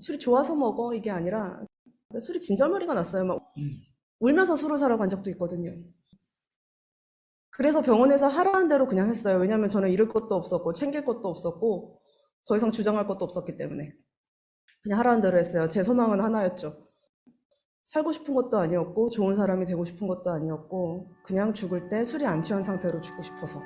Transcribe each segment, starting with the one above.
술이 좋아서 먹어 이게 아니라 술이 진절머리가 났어요. 막 울면서 술을 사러 간 적도 있거든요. 그래서 병원에서 하라는 대로 그냥 했어요. 왜냐하면 저는 잃을 것도 없었고 챙길 것도 없었고 더 이상 주장할 것도 없었기 때문에 그냥 하라는 대로 했어요. 제 소망은 하나였죠. 살고 싶은 것도 아니었고 좋은 사람이 되고 싶은 것도 아니었고 그냥 죽을 때 술이 안 취한 상태로 죽고 싶어서.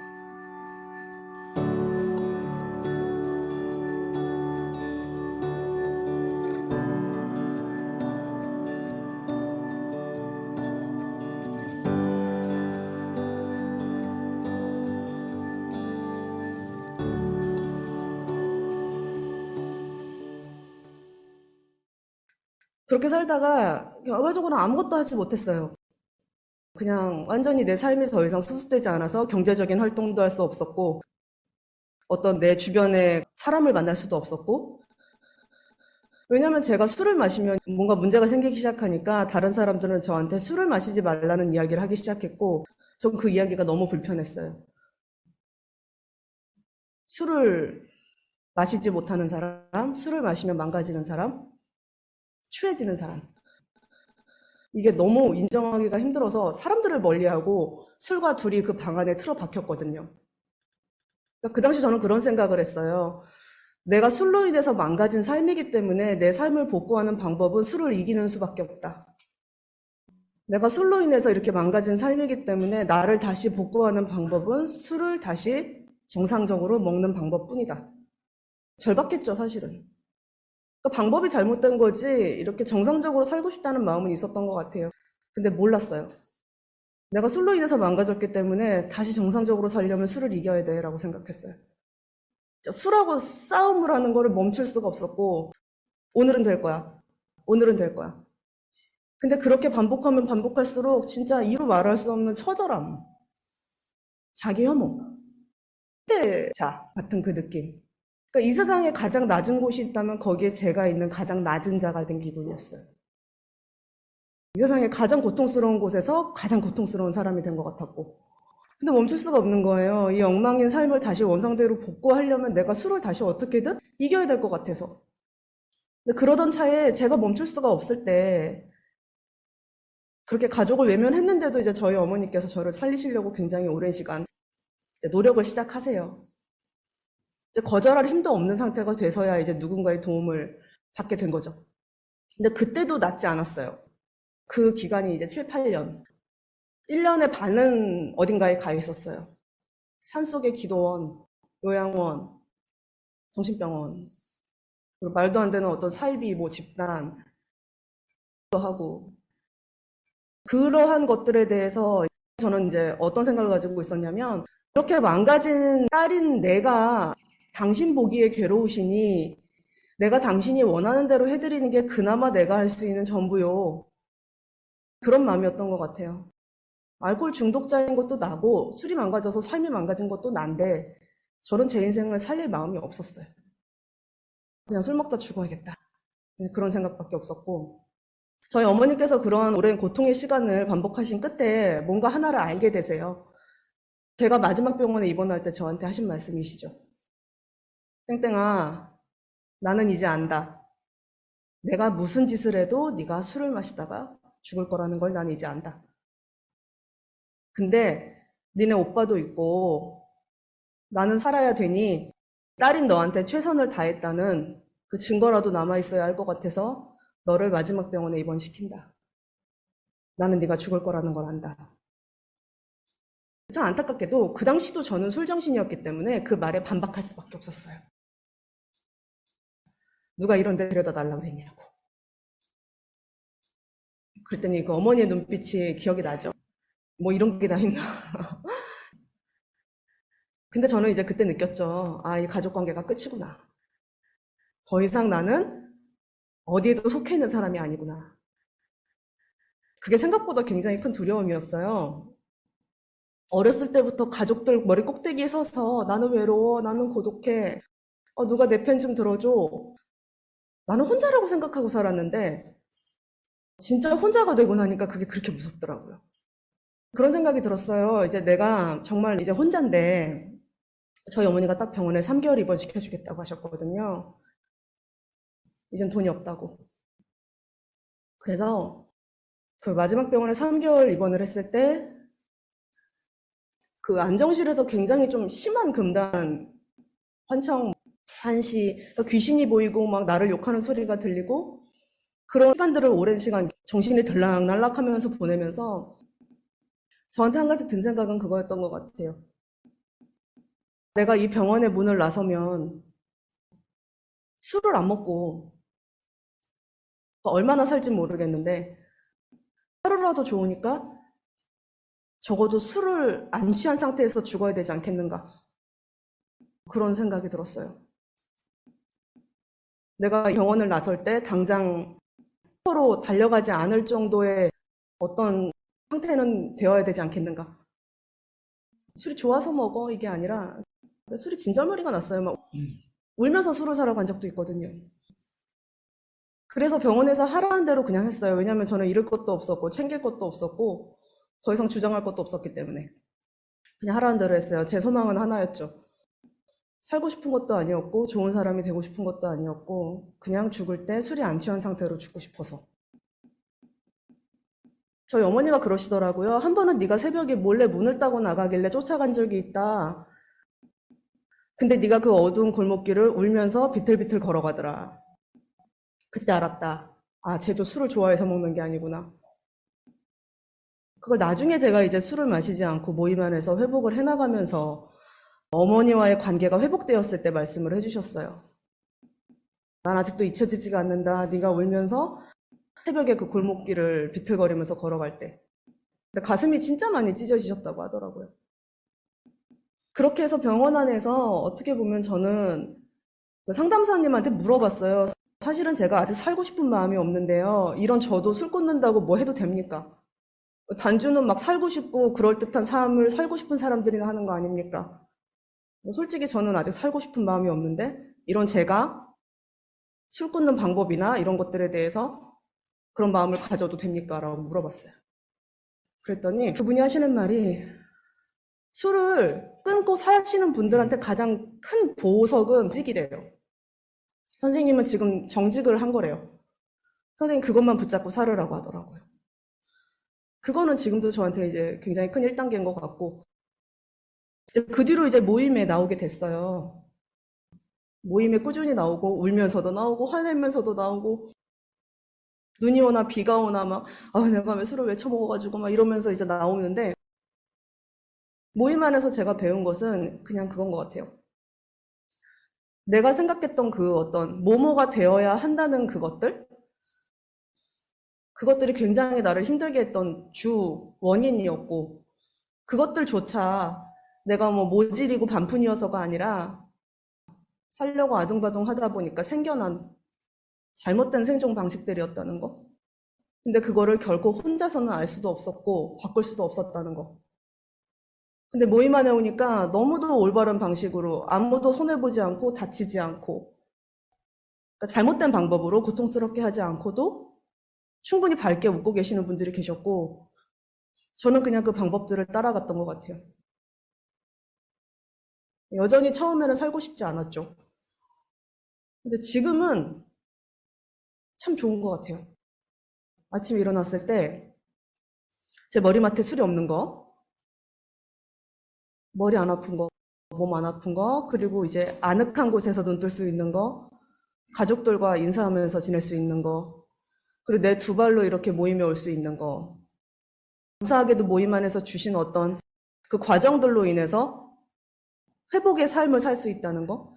그렇게 살다가 결과적으로 아무것도 하지 못했어요. 그냥 완전히 내 삶이 더 이상 수습되지 않아서 경제적인 활동도 할 수 없었고 어떤 내 주변에 사람을 만날 수도 없었고 왜냐면 제가 술을 마시면 뭔가 문제가 생기기 시작하니까 다른 사람들은 저한테 술을 마시지 말라는 이야기를 하기 시작했고 전 그 이야기가 너무 불편했어요. 술을 마시지 못하는 사람, 술을 마시면 망가지는 사람, 취해지는 사람. 이게 너무 인정하기가 힘들어서 사람들을 멀리하고 술과 둘이 그 방 안에 틀어박혔거든요. 그 당시 저는 그런 생각을 했어요. 내가 술로 인해서 망가진 삶이기 때문에 내 삶을 복구하는 방법은 술을 이기는 수밖에 없다. 내가 술로 인해서 이렇게 망가진 삶이기 때문에 나를 다시 복구하는 방법은 술을 다시 정상적으로 먹는 방법뿐이다. 절박했죠, 사실은. 그러니까 방법이 잘못된 거지 이렇게 정상적으로 살고 싶다는 마음은 있었던 것 같아요. 근데 몰랐어요. 내가 술로 인해서 망가졌기 때문에 다시 정상적으로 살려면 술을 이겨야 돼라고 생각했어요. 술하고 싸움을 하는 거를 멈출 수가 없었고 오늘은 될 거야. 오늘은 될 거야. 근데 그렇게 반복하면 반복할수록 진짜 이루 말할 수 없는 처절함, 자기 혐오, 패자 같은 그 느낌. 그러니까 이 세상에 가장 낮은 곳이 있다면 거기에 제가 있는 가장 낮은 자가 된 기분이었어요. 이 세상에 가장 고통스러운 곳에서 가장 고통스러운 사람이 된 것 같았고 근데 멈출 수가 없는 거예요. 이 엉망인 삶을 다시 원상대로 복구하려면 내가 술을 다시 어떻게든 이겨야 될 것 같아서. 근데 그러던 차에 제가 멈출 수가 없을 때 그렇게 가족을 외면했는데도 이제 저희 어머니께서 저를 살리시려고 굉장히 오랜 시간 이제 노력을 시작하세요. 이제 거절할 힘도 없는 상태가 돼서야 이제 누군가의 도움을 받게 된 거죠. 근데 그때도 낫지 않았어요. 그 기간이 이제 7, 8년. 1년의 반은 어딘가에 가 있었어요. 산속의 기도원, 요양원, 정신병원, 그리고 말도 안 되는 어떤 사이비 뭐 집단 하고 그러한 것들에 대해서 저는 이제 어떤 생각을 가지고 있었냐면 이렇게 망가진 딸인 내가 당신 보기에 괴로우시니 내가 당신이 원하는 대로 해드리는 게 그나마 내가 할 수 있는 전부요. 그런 마음이었던 것 같아요. 알코올 중독자인 것도 나고 술이 망가져서 삶이 망가진 것도 난데 저는 제 인생을 살릴 마음이 없었어요. 그냥 술 먹다 죽어야겠다. 그런 생각밖에 없었고 저희 어머니께서 그러한 오랜 고통의 시간을 반복하신 끝에 뭔가 하나를 알게 되세요. 제가 마지막 병원에 입원할 때 저한테 하신 말씀이시죠. 땡땡아, 나는 이제 안다. 내가 무슨 짓을 해도 네가 술을 마시다가 죽을 거라는 걸 나는 이제 안다. 근데 니네 오빠도 있고 나는 살아야 되니 딸인 너한테 최선을 다했다는 그 증거라도 남아있어야 할 것 같아서 너를 마지막 병원에 입원시킨다. 나는 네가 죽을 거라는 걸 안다. 참 안타깝게도 그 당시도 저는 술정신이었기 때문에 그 말에 반박할 수밖에 없었어요. 누가 이런 데 데려다 달라고 그랬냐고. 그랬더니 그 어머니의 눈빛이 기억이 나죠. 뭐 이런 게 다 있나. 근데 저는 이제 그때 느꼈죠. 아, 이 가족관계가 끝이구나. 더 이상 나는 어디에도 속해 있는 사람이 아니구나. 그게 생각보다 굉장히 큰 두려움이었어요. 어렸을 때부터 가족들 머리 꼭대기에 서서 나는 외로워, 나는 고독해, 누가 내 편 좀 들어줘. 나는 혼자라고 생각하고 살았는데 진짜 혼자가 되고 나니까 그게 그렇게 무섭더라고요. 그런 생각이 들었어요. 이제 내가 정말 이제 혼자인데 저희 어머니가 딱 병원에 3개월 입원시켜주겠다고 하셨거든요. 이젠 돈이 없다고. 그래서 그 마지막 병원에 3개월 입원을 했을 때 그 안정실에서 굉장히 좀 심한 금단 환청, 한시, 그러니까 귀신이 보이고 막 나를 욕하는 소리가 들리고 그런 시간들을 오랜 시간 정신이 들락날락하면서 보내면서 저한테 한 가지 든 생각은 그거였던 것 같아요. 내가 이 병원의 문을 나서면 술을 안 먹고 얼마나 살진 모르겠는데 하루라도 좋으니까 적어도 술을 안 취한 상태에서 죽어야 되지 않겠는가. 그런 생각이 들었어요. 내가 병원을 나설 때 당장 서로 달려가지 않을 정도의 어떤 상태는 되어야 되지 않겠는가. 술이 좋아서 먹어 이게 아니라 술이 진절머리가 났어요. 막 울면서 술을 사러 간 적도 있거든요. 그래서 병원에서 하라는 대로 그냥 했어요. 왜냐하면 저는 잃을 것도 없었고 챙길 것도 없었고 더 이상 주장할 것도 없었기 때문에 그냥 하라는 대로 했어요. 제 소망은 하나였죠. 살고 싶은 것도 아니었고 좋은 사람이 되고 싶은 것도 아니었고 그냥 죽을 때 술이 안 취한 상태로 죽고 싶어서. 저희 어머니가 그러시더라고요. 한 번은 네가 새벽에 몰래 문을 따고 나가길래 쫓아간 적이 있다. 근데 네가 그 어두운 골목길을 울면서 비틀비틀 걸어가더라. 그때 알았다. 아, 쟤도 술을 좋아해서 먹는 게 아니구나. 그걸 나중에 제가 이제 술을 마시지 않고 모임 안에서 회복을 해나가면서 어머니와의 관계가 회복되었을 때 말씀을 해주셨어요. 난 아직도 잊혀지지가 않는다. 네가 울면서 새벽에 그 골목길을 비틀거리면서 걸어갈 때. 근데 가슴이 진짜 많이 찢어지셨다고 하더라고요. 그렇게 해서 병원 안에서 어떻게 보면 저는 그 상담사님한테 물어봤어요. 사실은 제가 아직 살고 싶은 마음이 없는데요. 이런 저도 술 끊는다고 뭐 해도 됩니까? 단주는 막 살고 싶고 그럴듯한 삶을 살고 싶은 사람들이나 하는 거 아닙니까? 솔직히 저는 아직 살고 싶은 마음이 없는데 이런 제가 술 끊는 방법이나 이런 것들에 대해서 그런 마음을 가져도 됩니까? 라고 물어봤어요. 그랬더니 그분이 하시는 말이 술을 끊고 사시는 분들한테 가장 큰 보석은 정직이래요. 선생님은 지금 정직을 한 거래요. 선생님 그것만 붙잡고 살으라고 하더라고요. 그거는 지금도 저한테 이제 굉장히 큰 1단계인 것 같고 이제 그 뒤로 이제 모임에 나오게 됐어요. 모임에 꾸준히 나오고 울면서도 나오고 화내면서도 나오고 눈이 오나 비가 오나 막 내가 왜 술을 왜 처먹어가지고 막 이러면서 이제 나오는데 모임 안에서 제가 배운 것은 그냥 그건 것 같아요. 내가 생각했던 그 어떤 모모가 되어야 한다는 그것들이 굉장히 나를 힘들게 했던 주 원인이었고 그것들조차 내가 뭐 모질이고 반푼이어서가 아니라 살려고 아둥바둥 하다 보니까 생겨난 잘못된 생존 방식들이었다는 거. 근데 그거를 결코 혼자서는 알 수도 없었고 바꿀 수도 없었다는 거. 근데 모임 안에 오니까 너무도 올바른 방식으로 아무도 손해보지 않고 다치지 않고 그러니까 잘못된 방법으로 고통스럽게 하지 않고도 충분히 밝게 웃고 계시는 분들이 계셨고 저는 그냥 그 방법들을 따라갔던 것 같아요. 여전히 처음에는 살고 싶지 않았죠. 근데 지금은 참 좋은 것 같아요. 아침에 일어났을 때 제 머리맡에 술이 없는 거, 머리 안 아픈 거, 몸 안 아픈 거, 그리고 이제 아늑한 곳에서 눈 뜰 수 있는 거, 가족들과 인사하면서 지낼 수 있는 거, 그리고 내 두 발로 이렇게 모임에 올 수 있는 거. 감사하게도 모임 안에서 주신 어떤 그 과정들로 인해서 회복의 삶을 살 수 있다는 거.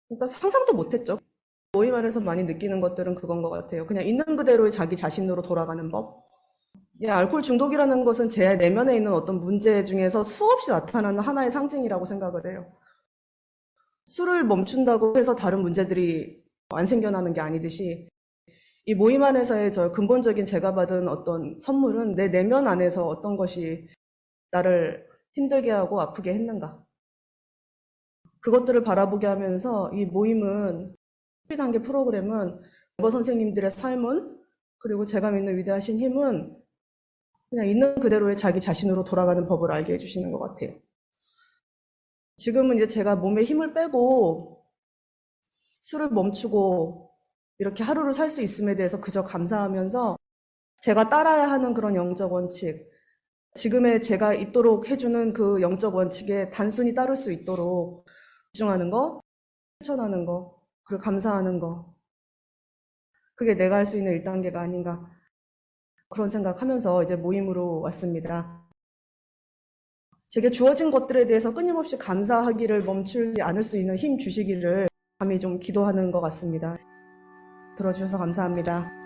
그러니까 상상도 못했죠. 모임 안에서 많이 느끼는 것들은 그건 것 같아요. 그냥 있는 그대로의 자기 자신으로 돌아가는 법. 예, 알코올 중독이라는 것은 제 내면에 있는 어떤 문제 중에서 수없이 나타나는 하나의 상징이라고 생각을 해요. 술을 멈춘다고 해서 다른 문제들이 안 생겨나는 게 아니듯이 이 모임 안에서의 저 근본적인 제가 받은 어떤 선물은 내 내면 안에서 어떤 것이 나를 힘들게 하고 아프게 했는가. 그것들을 바라보게 하면서 이 모임은 단계 프로그램은 버 선생님들의 삶은 그리고 제가 믿는 위대하신 힘은 그냥 있는 그대로의 자기 자신으로 돌아가는 법을 알게 해주시는 것 같아요. 지금은 이제 제가 몸에 힘을 빼고 술을 멈추고 이렇게 하루를 살 수 있음에 대해서 그저 감사하면서 제가 따라야 하는 그런 영적 원칙, 지금의 제가 있도록 해주는 그 영적 원칙에 단순히 따를 수 있도록 집중하는 거, 실천하는 거, 그리고 감사하는 거. 그게 내가 할 수 있는 1단계가 아닌가. 그런 생각하면서 이제 모임으로 왔습니다. 제게 주어진 것들에 대해서 끊임없이 감사하기를 멈추지 않을 수 있는 힘 주시기를 감히 좀 기도하는 것 같습니다. 들어주셔서 감사합니다.